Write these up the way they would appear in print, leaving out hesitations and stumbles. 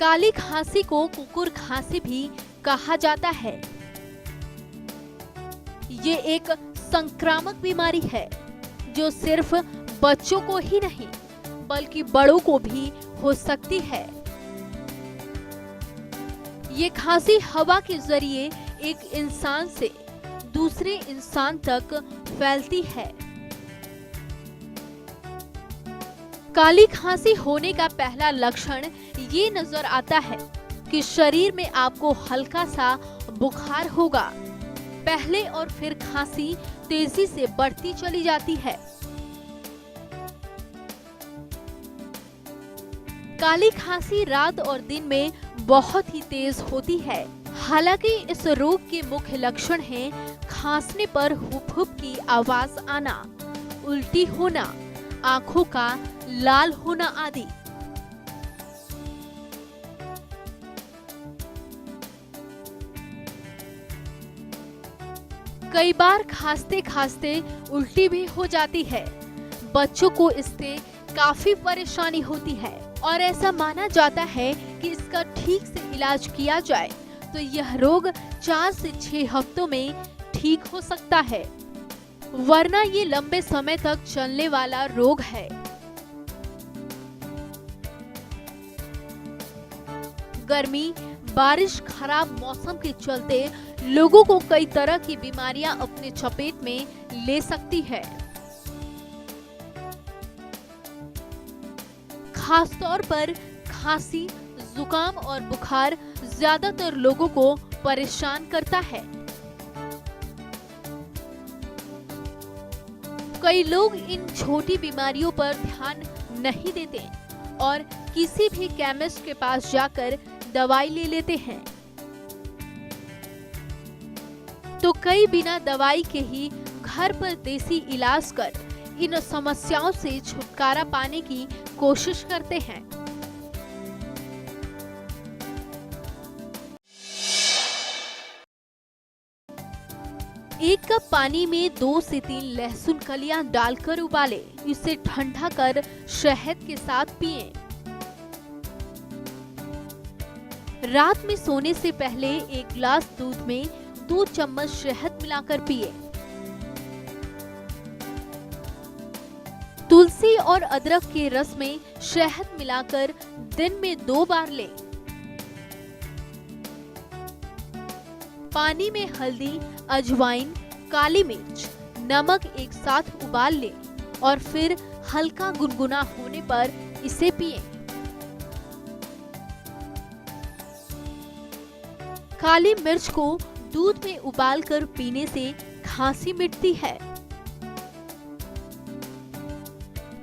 काली खांसी को कुकुर खांसी भी कहा जाता है। ये एक संक्रामक बीमारी है जो सिर्फ बच्चों को ही नहीं बल्कि बड़ों को भी हो सकती है। ये खांसी हवा के जरिए एक इंसान से दूसरे इंसान तक फैलती है। काली खांसी होने का पहला लक्षण ये नजर आता है कि शरीर में आपको हल्का सा बुखार होगा। पहले और फिर खांसी तेजी से बढ़ती चली जाती है। काली खांसी रात और दिन में बहुत ही तेज होती है। हालांकि इस रोग के मुख्य लक्षण हैं खांसने पर हुप हुप की आवाज आना, उल्टी होना, आंखों का लाल होना आदि। कई बार खांसते खांसते उल्टी भी हो जाती है। बच्चों को इससे काफी परेशानी होती है और ऐसा माना जाता है कि इसका ठीक से इलाज किया जाए तो यह रोग 4 से 6 हफ्तों में ठीक हो सकता है, वरना ये लंबे समय तक चलने वाला रोग है। गर्मी, बारिश, खराब मौसम के चलते लोगों को कई तरह की बीमारियां अपने चपेट में ले सकती है। खासतौर पर खांसी, जुकाम और बुखार ज्यादातर लोगों को परेशान करता है। कई लोग इन छोटी बीमारियों पर ध्यान नहीं देते और किसी भी केमिस्ट के पास जाकर दवाई ले लेते हैं, तो कई बिना दवाई के ही घर पर देसी इलाज कर इन समस्याओं से छुटकारा पाने की कोशिश करते हैं। एक कप पानी में 2 से 3 लहसुन कलियां डालकर उबालें। इसे ठंडा कर शहद के साथ पिएं। रात में सोने से पहले 1 गिलास दूध में 2 चम्मच शहद मिलाकर पिएं। तुलसी और अदरक के रस में शहद मिलाकर दिन में 2 बार लें। पानी में हल्दी, अजवाइन, काली मिर्च, नमक एक साथ उबाल लें और फिर हल्का गुनगुना होने पर इसे पिएं। काली मिर्च को दूध में उबालकर पीने से खांसी मिटती है।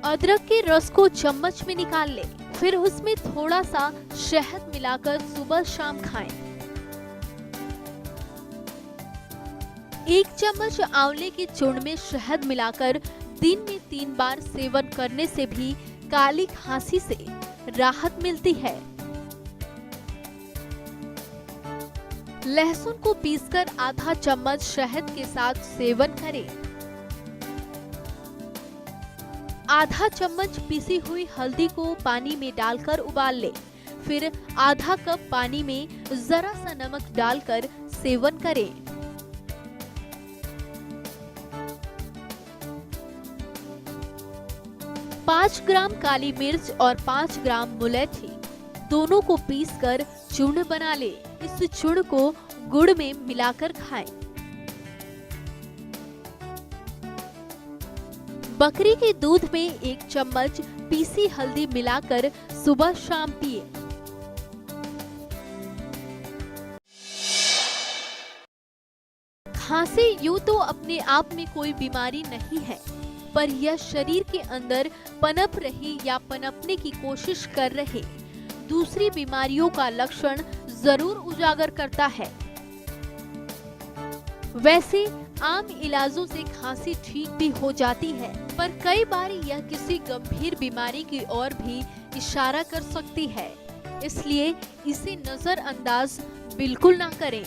अदरक के रस को चम्मच में निकाल लें, फिर उसमें थोड़ा सा शहद मिलाकर सुबह शाम खाएं। 1 चम्मच आंवले के चूर्ण में शहद मिलाकर दिन में 3 बार सेवन करने से भी काली खांसी से राहत मिलती है। लहसुन को पीसकर आधा चम्मच शहद के साथ सेवन करें। आधा चम्मच पिसी हुई हल्दी को पानी में डालकर उबाल लें, फिर आधा कप पानी में जरा सा नमक डालकर सेवन करें। 5 ग्राम काली मिर्च और 5 ग्राम मुलैठी दोनों को पीसकर चूर्ण बना ले। इस चूर्ण को गुड़ में मिलाकर खाएं। बकरी के दूध में 1 चम्मच पीसी हल्दी मिलाकर सुबह शाम पिए। खांसी यूं तो अपने आप में कोई बीमारी नहीं है, पर यह शरीर के अंदर पनप रही या पनपने की कोशिश कर रहे दूसरी बीमारियों का लक्षण जरूर उजागर करता है। वैसे आम इलाजों से खांसी ठीक भी हो जाती है, पर कई बार यह किसी गंभीर बीमारी की ओर भी इशारा कर सकती है, इसलिए इसे नजरअंदाज बिल्कुल ना करें।